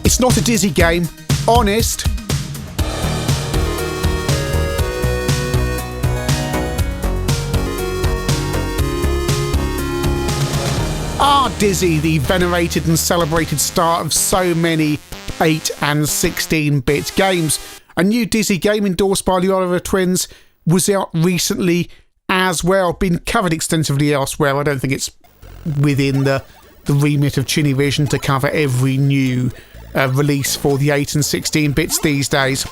It's not a Dizzy game, honest. Dizzy, the venerated and celebrated star of so many 8 and 16-bit games. A new Dizzy game endorsed by the Oliver twins was out recently as well, been covered extensively elsewhere. I don't think it's within the remit of ChinnyVision to cover every new release for the 8 and 16-bits these days.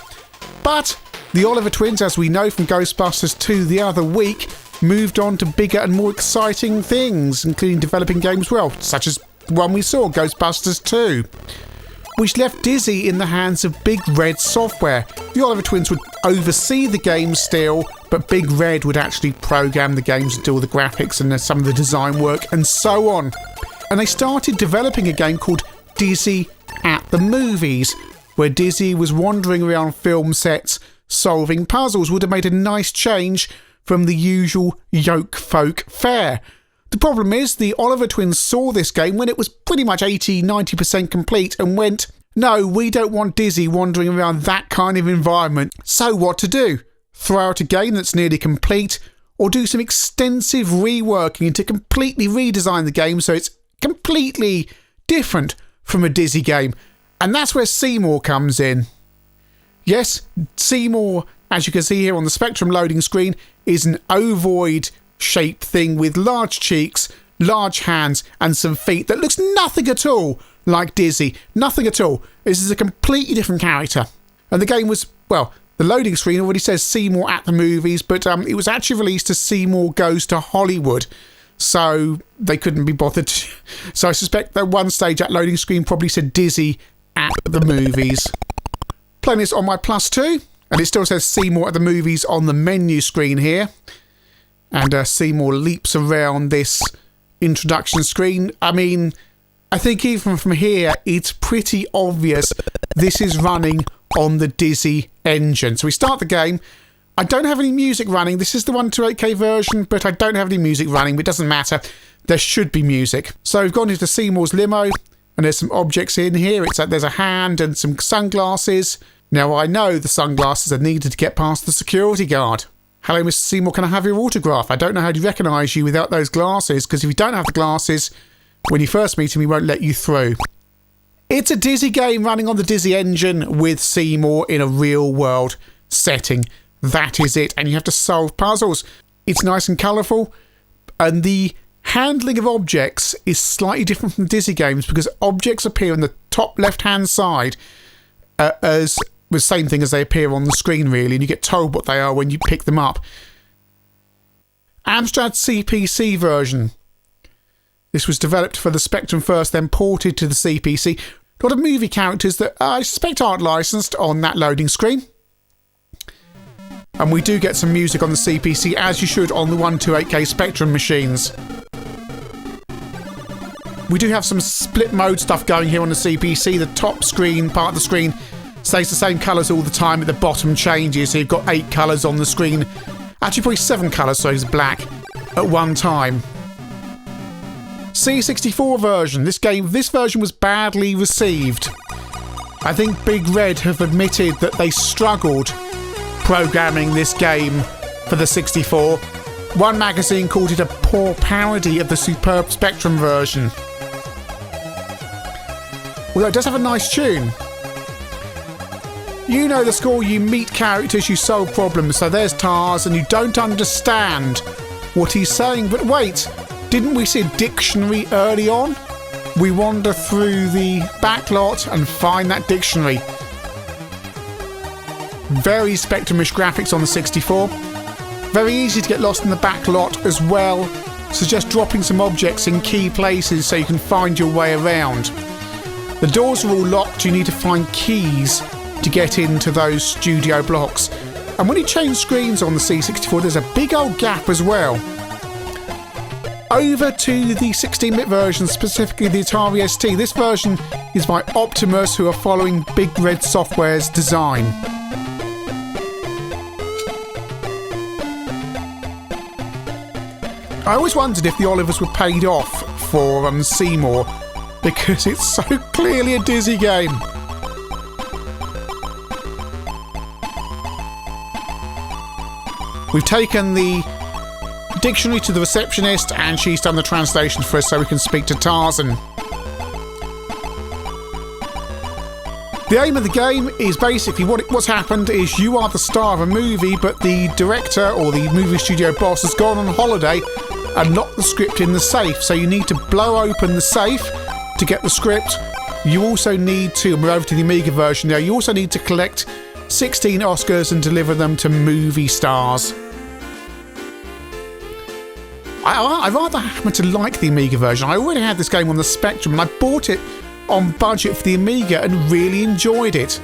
But the Oliver twins, as we know from Ghostbusters 2 the other week, moved on to bigger and more exciting things, including developing games, well, such as the one we saw, Ghostbusters 2, which left Dizzy in the hands of Big Red Software. The Oliver twins would oversee the game still, but Big Red would actually program the games and do all the graphics and some of the design work and so on. And they started developing a game called Dizzy At The Movies, where Dizzy was wandering around film sets solving puzzles. Would have made a nice change from the usual Yolk Folk fare. The problem is, the Oliver twins saw this game when it was pretty much 80-90% complete and went, no, we don't want Dizzy wandering around that kind of environment. So what to do? Throw out a game that's nearly complete, or do some extensive reworking to completely redesign the game so it's completely different from a Dizzy game? And that's where Seymour comes in. Yes, Seymour, as you can see here on the Spectrum loading screen, is an ovoid shaped thing with large cheeks, large hands and some feet that looks nothing at all like Dizzy. Nothing at all. This is a completely different character. And the game was, well, the loading screen already says Seymour At The Movies, but it was actually released as Seymour Goes To Hollywood. So they couldn't be bothered. So I suspect that one stage that loading screen probably said Dizzy At The Movies. Playing this on my Plus 2. And it still says Seymour At The Movies on the menu screen here. And Seymour leaps around this introduction screen. I mean, I think even from here, it's pretty obvious this is running on the Dizzy engine. So we start the game. I don't have any music running. This is the 128K version, but I don't have any music running. But it doesn't matter. There should be music. So we've gone into Seymour's limo, and there's some objects in here. It's like there's a hand and some sunglasses. Now, I know the sunglasses are needed to get past the security guard. Hello, Mr. Seymour, can I have your autograph? I don't know how to recognise you without those glasses, because if you don't have the glasses, when you first meet him, he won't let you through. It's a Dizzy game running on the Dizzy engine with Seymour in a real-world setting. That is it, and you have to solve puzzles. It's nice and colourful, and the handling of objects is slightly different from Dizzy games, because objects appear on the top left-hand side as the same thing as they appear on the screen, really, and you get told what they are when you pick them up. Amstrad CPC version. This was developed for the Spectrum first, then ported to the CPC. A lot of movie characters that I suspect aren't licensed on that loading screen. And we do get some music on the CPC, as you should on the 128K Spectrum machines. We do have some split mode stuff going here on the CPC. The top screen, part of the screen, stays the same colours all the time, at the bottom changes, so you've got 8 colours on the screen. Actually probably 7 colours, so it's black at one time. C64 version. This version was badly received. I think Big Red have admitted that they struggled programming this game for the 64. One magazine called it a poor parody of the superb Spectrum version. Although it does have a nice tune. You know the score, you meet characters, you solve problems. So there's Tars, and you don't understand what he's saying. But wait, didn't we see a dictionary early on? We wander through the backlot and find that dictionary. Very Spectrum-ish graphics on the 64. Very easy to get lost in the backlot as well. So just dropping some objects in key places so you can find your way around. The doors are all locked, you need to find keys to get into those studio blocks. And when you change screens on the C64, there's a big old gap as well. Over to the 16-bit version, specifically the Atari ST. This version is by Optimus, who are following Big Red Software's design. I always wondered if the Olivers were paid off for Seymour, because it's so clearly a Dizzy game. We've taken the dictionary to the receptionist and she's done the translation for us so we can speak to Tarzan. The aim of the game is basically what's happened is you are the star of a movie, but the director or the movie studio boss has gone on holiday and locked the script in the safe. So you need to blow open the safe to get the script. You also need to, and we're over to the Amiga version now, you also need to collect 16 Oscars and deliver them to movie stars. I rather happen to like the Amiga version. I already had this game on the Spectrum and I bought it on budget for the Amiga and really enjoyed it.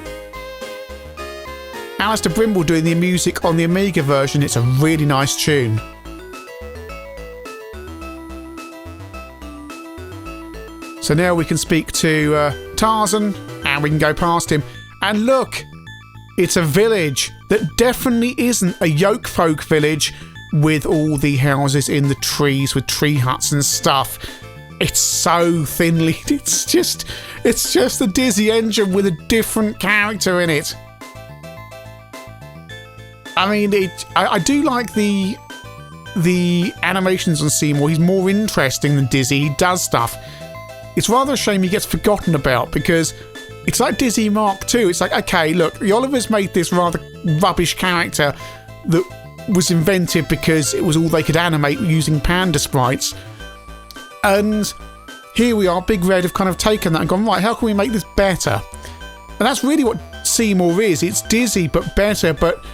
Alistair Brimble doing the music on the Amiga version, it's a really nice tune. So now we can speak to Tarzan and we can go past him. And look, it's a village that definitely isn't a Yolk Folk village with all the houses in the trees with tree huts and stuff. It's so thinly. It's just a Dizzy engine with a different character in it. I mean, I do like the animations on Seymour. He's more interesting than Dizzy. He does stuff. It's rather a shame he gets forgotten about because it's like Dizzy Mark II. It's like, okay, look, the Olivers made this rather rubbish character that was invented because it was all they could animate using panda sprites. And here we are, Big Red have kind of taken that and gone, right, how can we make this better? And that's really what Seymour is. It's Dizzy, but better, but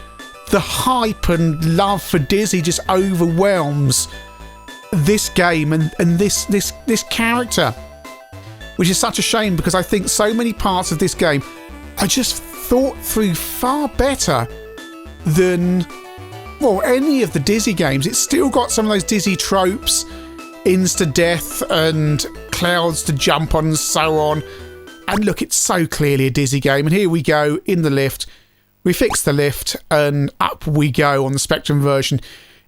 the hype and love for Dizzy just overwhelms this game and this character, which is such a shame because I think so many parts of this game are just thought through far better than, well, any of the Dizzy games. It's still got some of those Dizzy tropes, insta-death and clouds to jump on and so on. And look, it's so clearly a Dizzy game. And here we go in the lift. We fix the lift and up we go on the Spectrum version.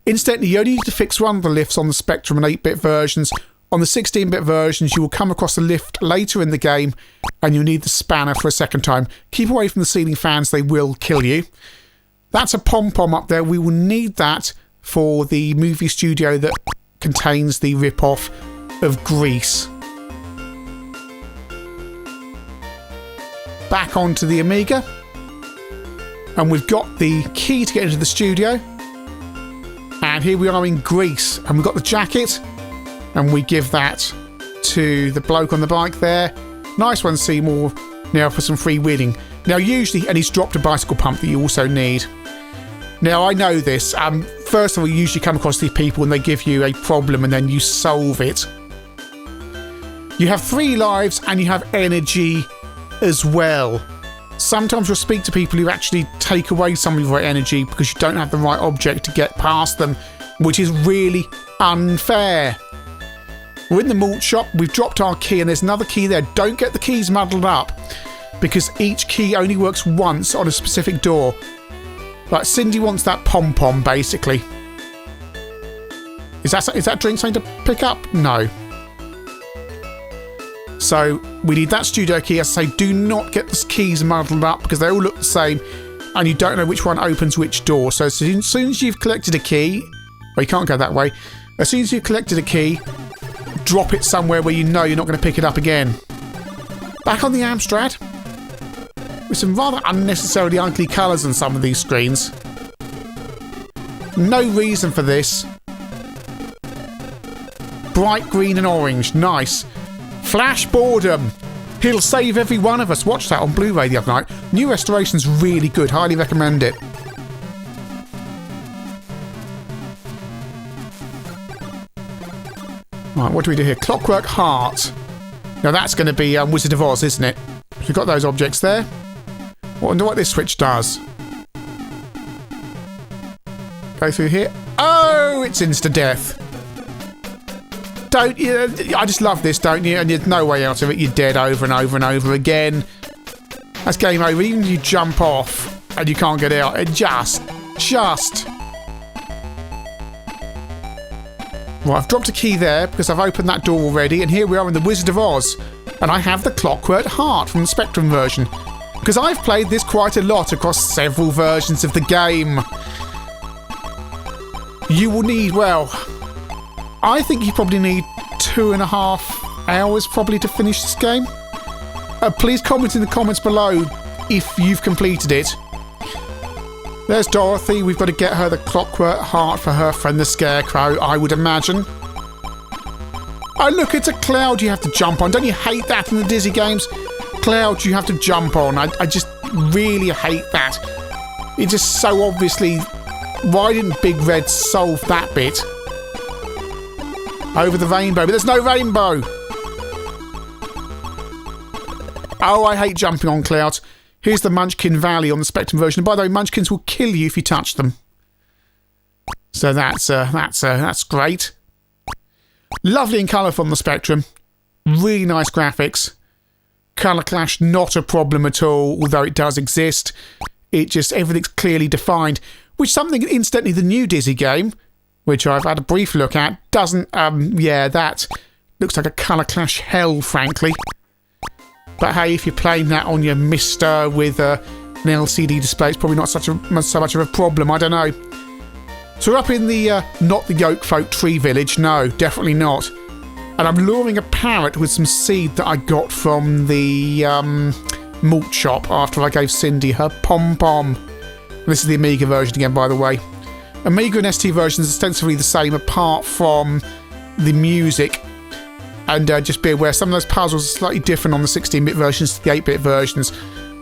Incidentally, you only need to fix one of the lifts on the Spectrum and 8-bit versions. On the 16-bit versions, you will come across a lift later in the game and you'll need the spanner for a second time. Keep away from the ceiling fans, they will kill you. That's a pom-pom up there. We will need that for the movie studio that contains the rip-off of Grease. Back onto the Amiga. And we've got the key to get into the studio. And here we are in Grease. And we've got the jacket. And we give that to the bloke on the bike there. Nice one, Seymour. Now for some freewheeling. Now usually, and he's dropped a bicycle pump that you also need. Now I know this. First of all, you usually come across these people and they give you a problem and then you solve it. You have 3 lives and you have energy as well. Sometimes you'll speak to people who actually take away some of your energy because you don't have the right object to get past them, which is really unfair. We're in the malt shop, we've dropped our key and there's another key there. Don't get the keys muddled up because each key only works once on a specific door. Like Cindy wants that pom-pom basically. Is that drink something to pick up? No. So we need that studio key. As I say, do not get the keys muddled up because they all look the same and you don't know which one opens which door. So as soon as you've collected a key, well, you can't go that way. As soon as you've collected a key, drop it somewhere where you know you're not going to pick it up again. Back on the Amstrad, with some rather unnecessarily ugly colours on some of these screens. No reason for this. Bright green and orange, nice. Flash boredom. He'll save every one of us. Watched that on Blu-ray the other night. New restoration's really good, highly recommend it. Right, what do we do here? Clockwork Heart. Now that's going to be Wizard of Oz, isn't it? We've got those objects there. I wonder what this switch does. Go through here. Oh, it's insta-death. Don't you? I just love this, don't you? And there's no way out of it. You're dead over and over and over again. That's game over. Even if you jump off and you can't get out, it just. Right, I've dropped a key there because I've opened that door already, and here we are in the Wizard of Oz, and I have the Clockwork Heart from the Spectrum version, because I've played this quite a lot across several versions of the game. you will need, well, I think you probably need 2.5 hours probably to finish this game. Please comment in the comments below if you've completed it. There's Dorothy. We've got to get her the clockwork heart for her friend the Scarecrow, I would imagine. Oh look, it's a cloud you have to jump on. Don't you hate that in the Dizzy games? Clouds you have to jump on. I just really hate that. It's just so obviously... Why didn't Big Red solve that bit? Over the rainbow, but there's no rainbow! Oh, I hate jumping on clouds. Here's the Munchkin Valley on the Spectrum version. And by the way, Munchkins will kill you if you touch them. So that's great. Lovely and colourful on the Spectrum. Really nice graphics. Colour clash, not a problem at all, although it does exist. It just, everything's clearly defined. Which something, incidentally, the new Dizzy game, which I've had a brief look at, doesn't, yeah, that looks like a colour clash hell, frankly. But hey, if you're playing that on your Mister with an LCD display, it's probably not so much of a problem, I don't know. So we're up in the, not the Yolk Folk tree village, no, definitely not. And I'm luring a parrot with some seed that I got from the malt shop after I gave Cindy her pom-pom. This is the Amiga version again, by the way. Amiga and ST versions are ostensibly the same apart from the music. And just be aware, some of those puzzles are slightly different on the 16-bit versions to the 8-bit versions.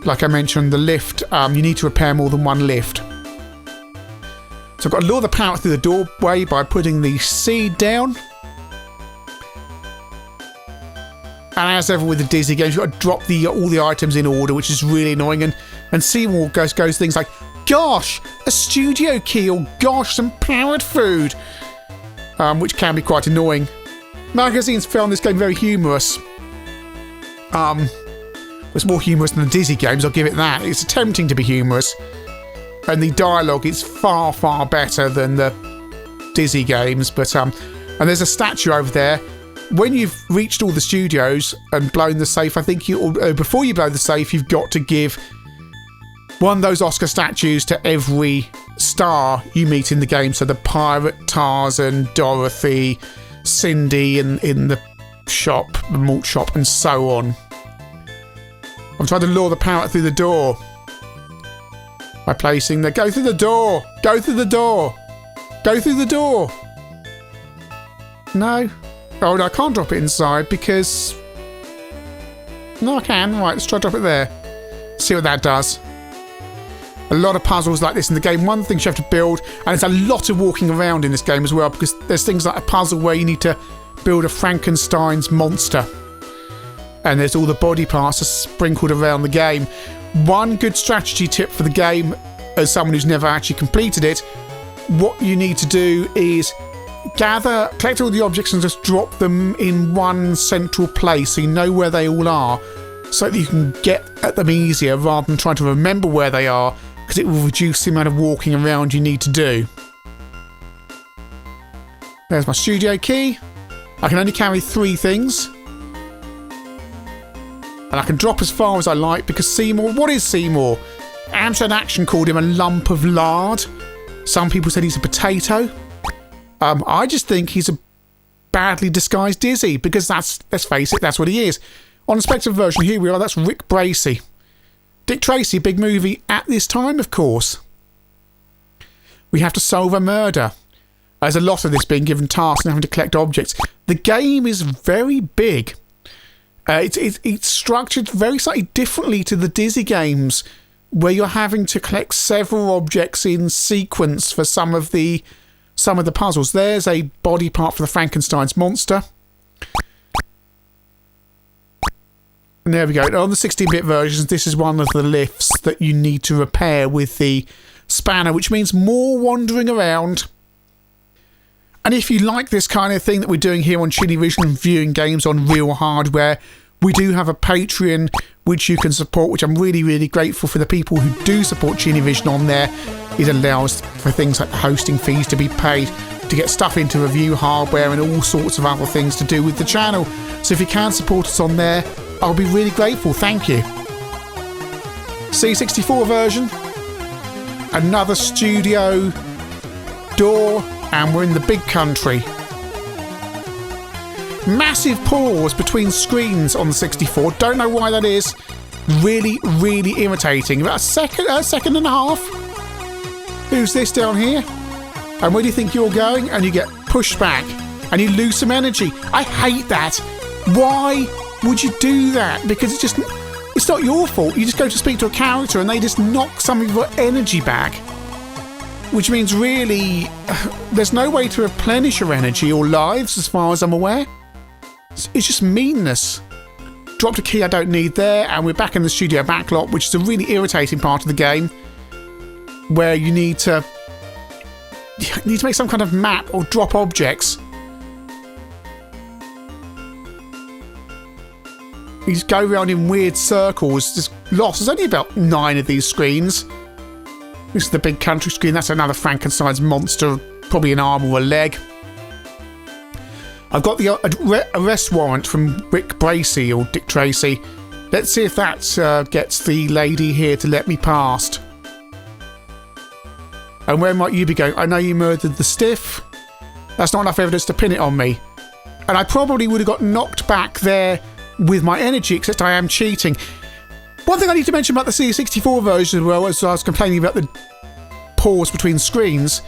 Like I mentioned, the lift, you need to repair more than one lift. So I've got to lure the parrot through the doorway by putting the seed down. And as ever with the Dizzy games, you've got to drop all the items in order, which is really annoying. And Seymour goes things like, gosh, a studio key, or gosh, some parrot food. Which can be quite annoying. Magazines found this game very humorous. It's more humorous than the Dizzy games, I'll give it that. It's attempting to be humorous. And the dialogue is far, far better than the Dizzy games. But and there's a statue over there. When you've reached all the studios and blown the safe, I think before you blow the safe, you've got to give one of those Oscar statues to every star you meet in the game. So the pirate, Tarzan, Dorothy, Cindy in the shop, the malt shop, and so on. I'm trying to lure the parrot through the door by placing the go through the door, go through the door, go through the door. No. Oh, no, I can't drop it inside because... No, I can. Right, let's try to drop it there. See what that does. A lot of puzzles like this in the game. One thing you have to build, and there's a lot of walking around in this game as well, because there's things like a puzzle where you need to build a Frankenstein's monster. And there's all the body parts are sprinkled around the game. One good strategy tip for the game, as someone who's never actually completed it, what you need to do is collect all the objects and just drop them in one central place so you know where they all are, so that you can get at them easier rather than trying to remember where they are, because it will reduce the amount of walking around you need to do. There's my studio key. I can only carry 3 things. And I can drop as far as I like because Seymour... What is Seymour? Amstrad Action called him a lump of lard. Some people said he's a potato. I just think he's a badly disguised Dizzy, because that's, let's face it, that's what he is. On the Spectrum version, here we are, that's Rick Bracey. Dick Tracy, big movie at this time, of course. We have to solve a murder. There's a lot of this being given tasks and having to collect objects. The game is very big. It's structured very slightly differently to the Dizzy games, where you're having to collect several objects in sequence for some of the puzzles. There's a body part for the Frankenstein's monster. And there we go. On the 16-bit versions, this is one of the lifts that you need to repair with the spanner, which means more wandering around. And if you like this kind of thing that we're doing here on ChinnyVision, viewing games on real hardware, we do have a Patreon which you can support, which I'm really, really grateful for the people who do support ChinnyVision on there. It allows for things like hosting fees to be paid, to get stuff into review hardware and all sorts of other things to do with the channel. So if you can support us on there, I'll be really grateful. Thank you. C64 version. Another studio door. and we're in the big country. Massive pause between screens on the 64. Don't know why that is. Really, really irritating. About a second and a half. Who's this down here? And where do you think you're going? And you get pushed back and you lose some energy. I hate that. Why would you do that? Because it's not your fault. You just go to speak to a character and they just knock some of your energy back. Which means really, there's no way to replenish your energy or lives as far as I'm aware. It's just meanness. Dropped a key I don't need there, and we're back in the studio backlot, which is a really irritating part of the game, where you need to make some kind of map or drop objects. You just go around in weird circles, just lost. There's only about 9 of these screens. This is the big country screen. That's another Frankenstein's monster, probably an arm or a leg. I've got the arrest warrant from Rick Bracey or Dick Tracy. Let's see if that gets the lady here to let me past. And where might you be going? I know you murdered the stiff. That's not enough evidence to pin it on me. And I probably would have got knocked back there with my energy, except I am cheating. One thing I need to mention about the C64 version as well, as I was complaining about the pause between screens,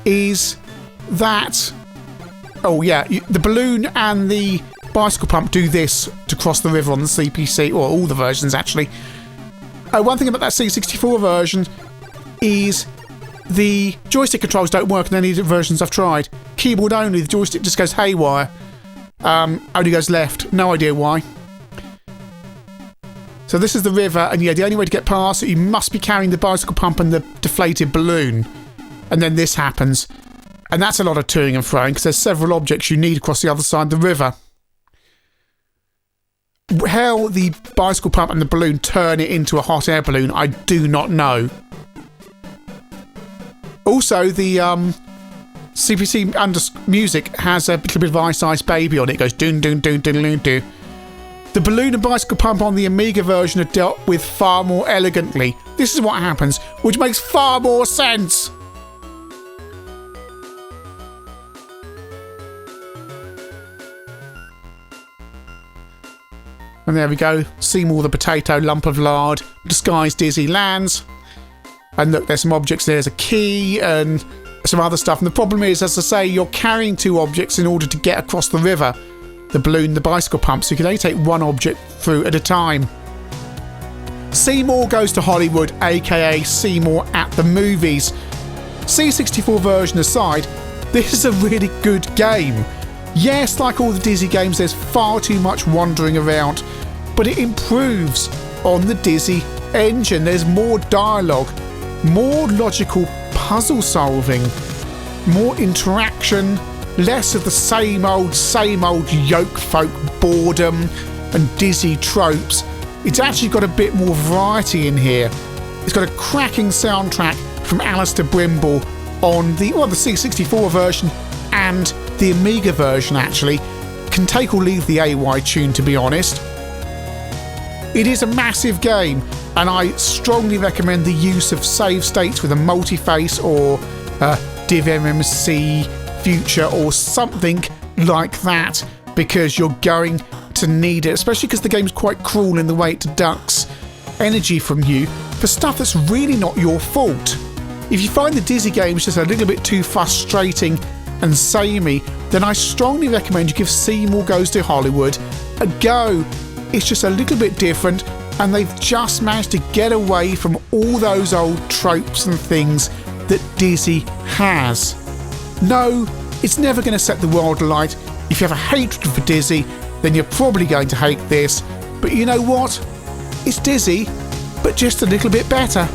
is that... Oh yeah, the balloon and the bicycle pump do this to cross the river on the CPC, or all the versions actually. One thing about that C64 version is the joystick controls don't work in any of the versions I've tried. Keyboard only, the joystick just goes haywire. Only goes left, no idea why. So this is the river, and yeah, the only way to get past it, you must be carrying the bicycle pump and the deflated balloon. And then this happens. And that's a lot of toing and froing, because there's several objects you need across the other side of the river. How the bicycle pump and the balloon turn it into a hot air balloon, I do not know. Also, the CPC under music has a little bit of Ice Ice Baby on it. It goes doon doon doon doon doon doon. The balloon and bicycle pump on the Amiga version are dealt with far more elegantly. This is what happens, which makes far more sense. And there we go, Seymour the potato lump of lard, disguised Dizzy lands. And look, there's some objects, there's a key and some other stuff. And the problem is, as I say, you're carrying 2 objects in order to get across the river. The balloon, the bicycle pump, so you can only take 1 object through at a time. Seymour Goes to Hollywood, aka Seymour At The Movies. C64 version aside, this is a really good game. Yes, like all the Dizzy games, there's far too much wandering around, but it improves on the Dizzy engine. There's more dialogue, more logical puzzle solving, more interaction, less of the same old Yolk Folk boredom and Dizzy tropes. It's actually got a bit more variety in here. It's got a cracking soundtrack from Alistair Brimble on the C64 version, and the Amiga version actually can take or leave the AY tune, to be honest. It is a massive game, and I strongly recommend the use of save states with a multi-face or div MMC future or something like that, because you're going to need it, especially because the game's quite cruel in the way it deducts energy from you for stuff that's really not your fault. If you find the Dizzy games just a little bit too frustrating and samey, then I strongly recommend you give Seymour Goes to Hollywood a go. It's just a little bit different, and they've just managed to get away from all those old tropes and things that Dizzy has. No, it's never going to set the world alight. If you have a hatred for Dizzy, then you're probably going to hate this. But you know what? It's Dizzy, but just a little bit better.